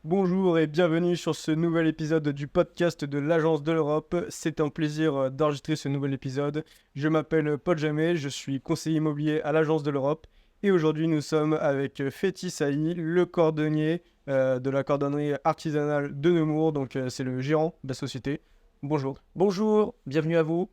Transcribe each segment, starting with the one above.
Bonjour et bienvenue sur ce nouvel épisode du podcast de l'Agence de l'Europe. C'est un plaisir d'enregistrer ce nouvel épisode. Je m'appelle Paul Jamet, je suis conseiller immobilier à l'Agence de l'Europe. Et aujourd'hui, nous sommes avec Fethi Sahi, le cordonnier de la cordonnerie artisanale de Nemours. Donc, c'est le gérant de la société. Bonjour. Bonjour, bienvenue à vous.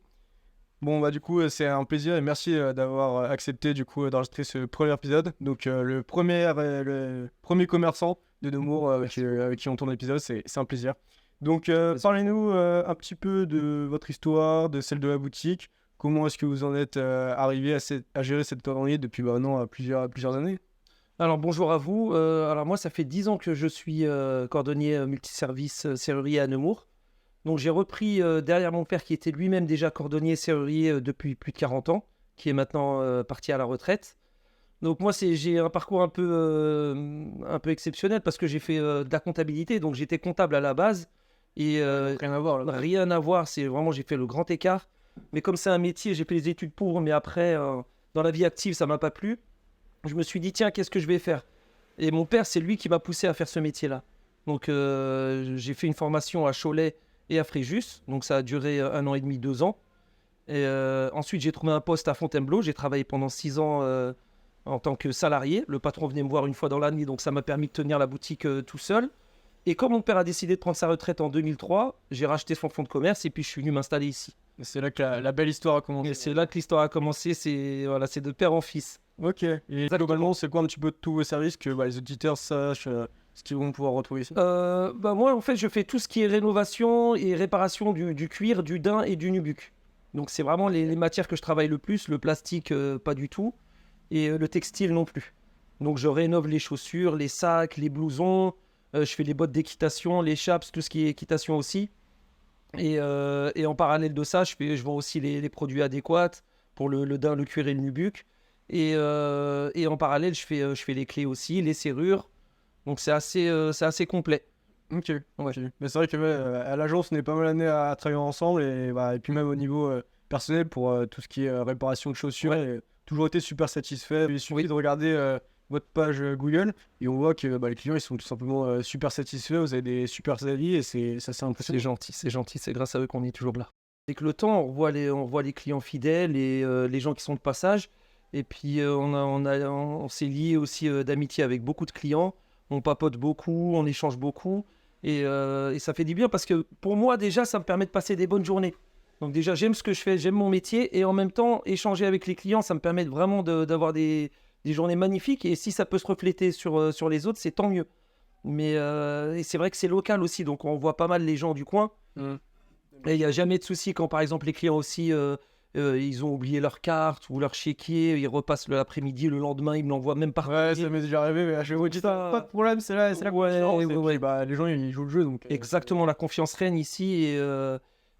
Bon, du coup, c'est un plaisir et merci d'avoir accepté du coup d'enregistrer ce premier épisode. Donc, le premier commerçant de Nemours avec qui on tourne l'épisode, c'est un plaisir. Donc, parlez-nous un petit peu de votre histoire, de celle de la boutique. Comment est-ce que vous en êtes arrivé à gérer cette cordonnerie depuis maintenant plusieurs années? Alors bonjour à vous. Alors moi, ça fait 10 ans que je suis cordonnier multiservice serrurier à Nemours. Donc j'ai repris derrière mon père qui était lui-même déjà cordonnier serrurier depuis plus de 40 ans, qui est maintenant parti à la retraite. Donc moi, j'ai un parcours un peu exceptionnel parce que j'ai fait de la comptabilité. Donc j'étais comptable à la base et Rien à voir là. rien à voir. C'est vraiment, j'ai fait le grand écart. Mais comme c'est un métier, j'ai fait les études pour, mais après, dans la vie active, ça m'a pas plu. Je me suis dit, tiens, qu'est-ce que je vais faire? Et mon père, c'est lui qui m'a poussé à faire ce métier-là. Donc, j'ai fait une formation à Cholet et à Fréjus. Donc, ça a duré 1 an et demi, 2 ans. Et ensuite, j'ai trouvé un poste à Fontainebleau. J'ai travaillé pendant 6 ans en tant que salarié. Le patron venait me voir une fois dans l'année, donc ça m'a permis de tenir la boutique tout seul. Et comme mon père a décidé de prendre sa retraite en 2003, j'ai racheté son fonds de commerce et puis je suis venu m'installer ici. C'est là que la belle histoire a commencé. Et c'est là que l'histoire a commencé. C'est de père en fils. Ok. Et globalement, c'est quoi un petit peu tous vos services que les auditeurs sachent ce qu'ils vont pouvoir retrouver ici? Moi, en fait, je fais tout ce qui est rénovation et réparation du cuir, du daim et du nubuck. Donc, c'est vraiment les matières que je travaille le plus. Le plastique, pas du tout. Et le textile non plus. Donc, je rénove les chaussures, les sacs, les blousons. Je fais les bottes d'équitation, les chaps, tout ce qui est équitation aussi. Et en parallèle de ça, je vends aussi les produits adéquats pour le daim, le cuir et le nubuck. Et en parallèle, je fais les clés aussi, les serrures. Donc c'est assez complet. Ok. Ouais. Ok. Mais c'est vrai que à l'agence, on est pas mal amené à travailler ensemble et puis même au niveau personnel pour tout ce qui est réparation de chaussures. Ouais. J'ai toujours été super satisfait. Il suffit de regarder votre page Google et on voit que les clients ils sont tout simplement super satisfaits. Vous avez des super avis et c'est impressionnant. C'est gentil, c'est grâce à eux qu'on est toujours là. Avec le temps, on voit les clients fidèles et les gens qui sont de passage. Et puis on s'est lié aussi d'amitié avec beaucoup de clients. On papote beaucoup, on échange beaucoup. Et ça fait du bien parce que pour moi, déjà, ça me permet de passer des bonnes journées. Donc déjà, j'aime ce que je fais, j'aime mon métier. Et en même temps, échanger avec les clients, ça me permet vraiment d'avoir des journées magnifiques. Et si ça peut se refléter sur les autres, c'est tant mieux. Mais et c'est vrai que c'est local aussi, donc on voit pas mal les gens du coin. Mm. Et il n'y a jamais de souci quand, par exemple, les clients aussi, ils ont oublié leur carte ou leur chéquier, ils repassent l'après-midi, le lendemain, ils me l'envoient même par Ouais, courrier. ça m'est déjà arrivé, mais à chaque fois, je dis, Ça- pas de problème, c'est la Ouais, confiance. ouais, Et ouais. puis, les gens, ils jouent le jeu. Donc, Exactement, la confiance règne ici.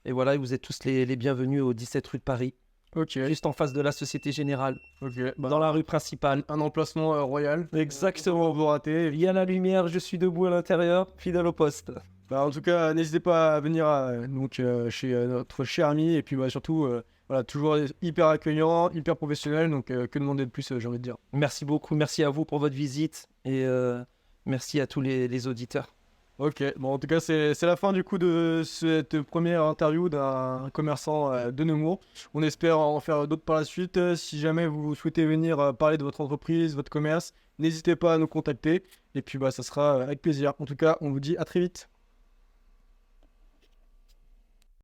Et voilà, vous êtes tous les bienvenus au 17 rue de Paris, ok. juste en face de la Société Générale, Ok. dans la rue principale. Un emplacement royal. Exactement. Vous ratez. Il y a la lumière, je suis debout à l'intérieur, fidèle au poste. En tout cas, n'hésitez pas à venir chez notre cher ami. Et puis surtout, toujours hyper accueillant, hyper professionnel. Donc, que demander de plus, j'ai envie de dire. Merci beaucoup, merci à vous pour votre visite et merci à tous les auditeurs. Ok, en tout cas, c'est la fin du coup de cette première interview d'un commerçant de Nemours. On espère en faire d'autres par la suite. Si jamais vous souhaitez venir parler de votre entreprise, votre commerce, n'hésitez pas à nous contacter. Et puis, ça sera avec plaisir. En tout cas, on vous dit à très vite.